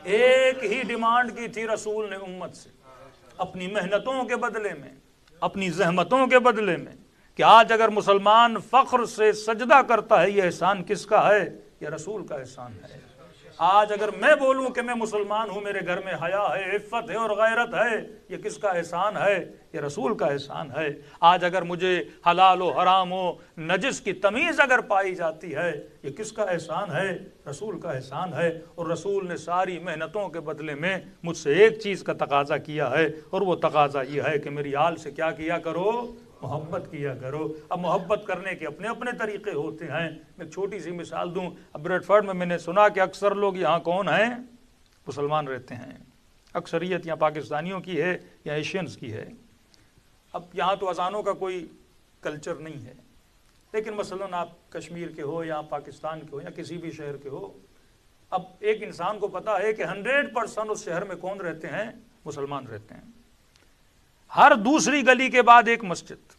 ایک ہی ڈیمانڈ کی تھی رسول نے امت سے، اپنی محنتوں کے بدلے میں، اپنی زحمتوں کے بدلے میں، کہ آج اگر مسلمان فخر سے سجدہ کرتا ہے، یہ احسان کس کا ہے؟ یہ رسول کا احسان ہے۔ آج اگر میں بولوں کہ میں مسلمان ہوں، میرے گھر میں حیا ہے، عفت ہے اور غیرت ہے، یہ کس کا احسان ہے؟ یہ رسول کا احسان ہے۔ آج اگر مجھے حلال و حرام و نجس کی تمیز اگر پائی جاتی ہے، یہ کس کا احسان ہے؟ رسول کا احسان ہے۔ اور رسول نے ساری محنتوں کے بدلے میں مجھ سے ایک چیز کا تقاضا کیا ہے، اور وہ تقاضا یہ ہے کہ میری آل سے کیا کیا کرو؟ محبت کیا کرو۔ اب محبت کرنے کے اپنے اپنے طریقے ہوتے ہیں۔ میں ایک چھوٹی سی مثال دوں، اب بریڈ فورڈ میں نے سنا کہ اکثر لوگ یہاں کون ہیں؟ مسلمان رہتے ہیں، اکثریت یہاں پاکستانیوں کی ہے یا ایشینز کی ہے۔ اب یہاں تو اذانوں کا کوئی کلچر نہیں ہے، لیکن مثلاً آپ کشمیر کے ہو یا پاکستان کے ہو یا کسی بھی شہر کے ہو، اب ایک انسان کو پتا ہے کہ 100% اس شہر میں کون رہتے ہیں؟ مسلمان رہتے ہیں۔ ہر دوسری گلی کے بعد ایک مسجد،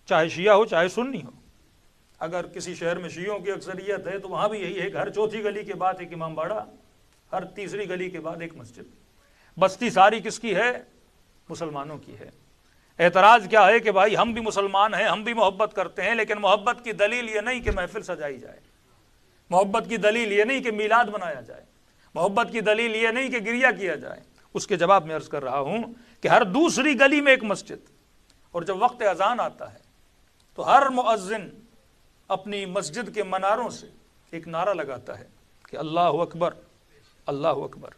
چاہے شیعہ ہو چاہے سنی ہو۔ اگر کسی شہر میں شیعوں کی اکثریت ہے تو وہاں بھی یہی ہے کہ ہر چوتھی گلی کے بعد ایک امام باڑہ، ہر تیسری گلی کے بعد ایک مسجد۔ بستی ساری کس کی ہے؟ مسلمانوں کی ہے۔ اعتراض کیا ہے کہ بھائی ہم بھی مسلمان ہیں، ہم بھی محبت کرتے ہیں، لیکن محبت کی دلیل یہ نہیں کہ محفل سجائی جائے، محبت کی دلیل یہ نہیں کہ میلاد منایا جائے، محبت کی دلیل یہ نہیں کہ گریہ کیا جائے۔ اس کے جواب میں عرض کر رہا ہوں کہ ہر دوسری گلی میں ایک مسجد، اور جب وقت اذان آتا ہے تو ہر مؤذن اپنی مسجد کے مناروں سے ایک نعرہ لگاتا ہے کہ اللہ اکبر، اللہ اکبر۔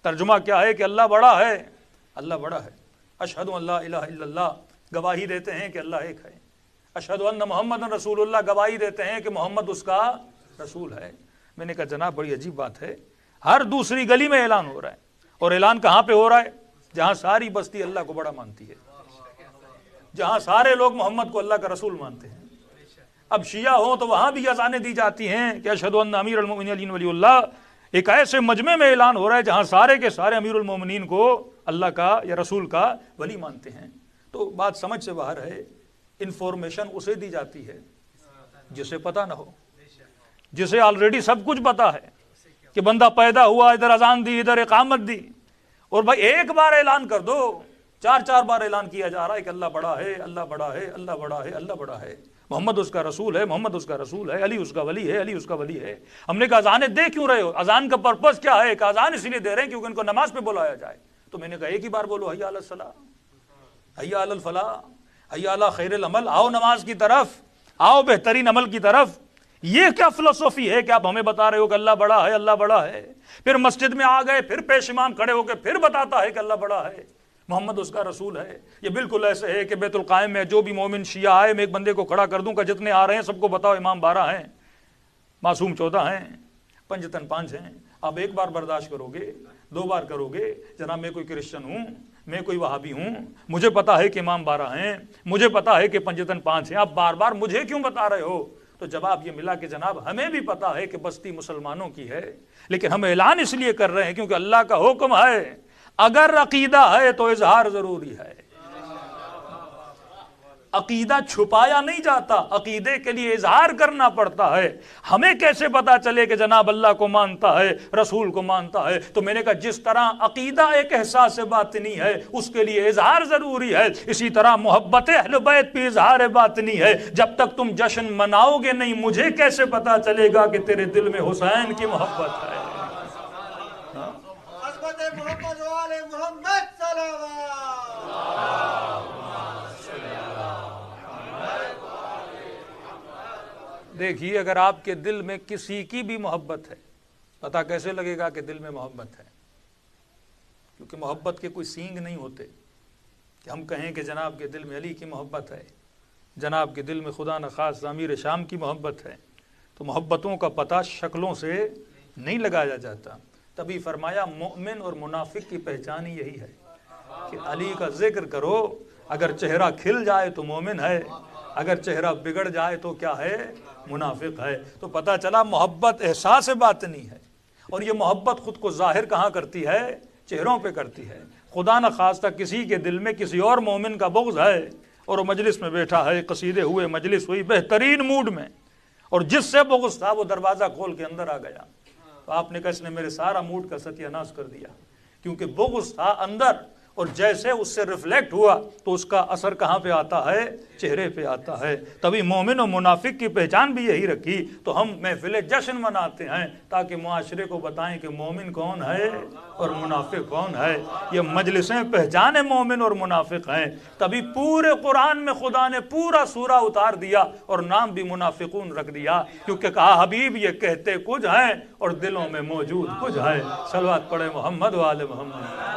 ترجمہ کیا ہے کہ اللہ بڑا ہے، اللہ بڑا ہے۔ اشہد ان لا الہ الا اللہ، گواہی دیتے ہیں کہ اللہ ایک ہے۔ اشہد ان محمد رسول اللہ، گواہی دیتے ہیں کہ محمد اس کا رسول ہے۔ میں نے کہا جناب بڑی عجیب بات ہے، ہر دوسری گلی میں اعلان ہو رہا ہے، اور اعلان کہاں پہ ہو رہا ہے؟ جہاں ساری بستی اللہ کو بڑا مانتی ہے، جہاں سارے لوگ محمد کو اللہ کا رسول مانتے ہیں۔ اب شیعہ ہوں تو وہاں بھی اذانیں دی جاتی ہیں کہ اشہد ان امیر المؤمنین علی ولی اللہ۔ ایک ایسے مجمع میں اعلان ہو رہا ہے جہاں سارے کے سارے امیر المومنین کو اللہ کا یا رسول کا ولی مانتے ہیں۔ تو بات سمجھ سے باہر ہے۔ انفارمیشن اسے دی جاتی ہے جسے پتہ نہ ہو، جسے آلریڈی سب کچھ پتا ہے کہ بندہ پیدا ہوا، ادھر اذان دی، ادھر اقامت دی، اور بھائی ایک بار اعلان کر دو، 4 بار اعلان کیا جا رہا ہے کہ اللہ بڑا ہے، اللہ بڑا ہے، اللہ بڑا ہے، اللہ بڑا ہے، محمد اس کا رسول ہے، محمد اس کا رسول ہے، علی اس کا ولی ہے، علی اس کا ولی ہے۔ ہم نے کہا اذانیں دے کیوں رہے ہو؟ اذان کا پرپس کیا ہے؟ کہ اذان اس لیے دے رہے ہیں کیونکہ ان کو نماز پہ بلایا جائے۔ تو میں نے کہا ایک ہی بار بولو، حی علی الصلاۃ، حی علی الفلاح، حی علی خیر العمل، آؤ نماز کی طرف، آؤ بہترین عمل کی طرف۔ یہ کیا فلسفی ہے کہ آپ ہمیں بتا رہے ہو کہ اللہ بڑا ہے، اللہ بڑا ہے، پھر مسجد میں آ گئے، پھر پیش امام کھڑے ہو کے پھر بتاتا ہے کہ اللہ بڑا ہے، محمد اس کا رسول ہے۔ یہ بالکل ایسے ہے کہ بیت القائم میں جو بھی مومن شیعہ آئے، میں ایک بندے کو کھڑا کر دوں کہ جتنے آ رہے ہیں سب کو بتاؤ امام 12 ہیں، معصوم 14 ہیں، پنجتن 5 ہیں۔ آپ ایک بار برداشت کرو گے، 2 بار کرو گے، جناب میں کوئی کرسچن ہوں، میں کوئی وہابی ہوں، مجھے پتا ہے کہ امام 12 ہیں، مجھے پتا ہے کہ پنجتن 5 ہیں، آپ بار بار مجھے کیوں بتا رہے ہو؟ تو جواب یہ ملا کہ جناب ہمیں بھی پتا ہے کہ بستی مسلمانوں کی ہے، لیکن ہم اعلان اس لیے کر رہے ہیں کیونکہ اللہ کا حکم ہے۔ اگر عقیدہ ہے تو اظہار ضروری ہے۔ عقیدہ چھپایا نہیں جاتا، عقیدے کے لیے اظہار کرنا پڑتا ہے۔ ہمیں کیسے پتا چلے کہ جناب اللہ کو مانتا ہے، رسول کو مانتا ہے؟ تو میں نے کہا جس طرح عقیدہ ایک احساس باطنی ہے، اس کے لیے اظہار ضروری ہے، اسی طرح محبت اہل بیت بھی اظہار باطنی ہے۔ جب تک تم جشن مناؤ گے نہیں، مجھے کیسے پتا چلے گا کہ تیرے دل میں حسین کی محبت ہے؟ محمد وآل محمد دیکھیے اگر آپ کے دل میں کسی کی بھی محبت ہے، پتہ کیسے لگے گا کہ دل میں محبت ہے؟ کیونکہ محبت کے کوئی سینگ نہیں ہوتے کہ ہم کہیں کہ جناب کے دل میں علی کی محبت ہے، جناب کے دل میں خدا نخواستہ امیر شام کی محبت ہے۔ تو محبتوں کا پتہ شکلوں سے نہیں لگایا جاتا۔ تبھی فرمایا مومن اور منافق کی پہچان ہی یہی ہے کہ علی کا ذکر کرو، اگر چہرہ کھل جائے تو مومن ہے، اگر چہرہ بگڑ جائے تو کیا ہے؟ منافق ہے۔ تو پتہ چلا محبت احساس باطنی ہے، اور یہ محبت خود کو ظاہر کہاں کرتی ہے؟ چہروں پہ کرتی ہے۔ خدا نخواستہ کسی کے دل میں کسی اور مومن کا بغض ہے، اور وہ مجلس میں بیٹھا ہے، قصیدے ہوئے، مجلس ہوئی بہترین موڈ میں، اور جس سے بغض تھا وہ دروازہ کھول کے اندر آ گیا، تو آپ نے کہا اس نے میرے سارا موڈ کا ستیہ ناش کر دیا، کیونکہ بغض تھا اندر، اور جیسے اس سے ریفلیکٹ ہوا تو اس کا اثر کہاں پہ آتا ہے؟ چہرے پہ آتا ہے۔ تبھی مومن و منافق کی پہچان بھی یہی رکھی، تو ہم محفل جشن مناتے ہیں تاکہ معاشرے کو بتائیں کہ مومن کون ہے اور منافق کون ہے۔ یہ مجلسیں پہچانے مومن اور منافق ہیں۔ تبھی پورے قرآن میں خدا نے پورا سورہ اتار دیا اور نام بھی منافقون رکھ دیا، کیونکہ کہا حبیب یہ کہتے کچھ ہیں اور دلوں میں موجود کچھ ہے۔ صلوات پڑھے محمد و آل محمد۔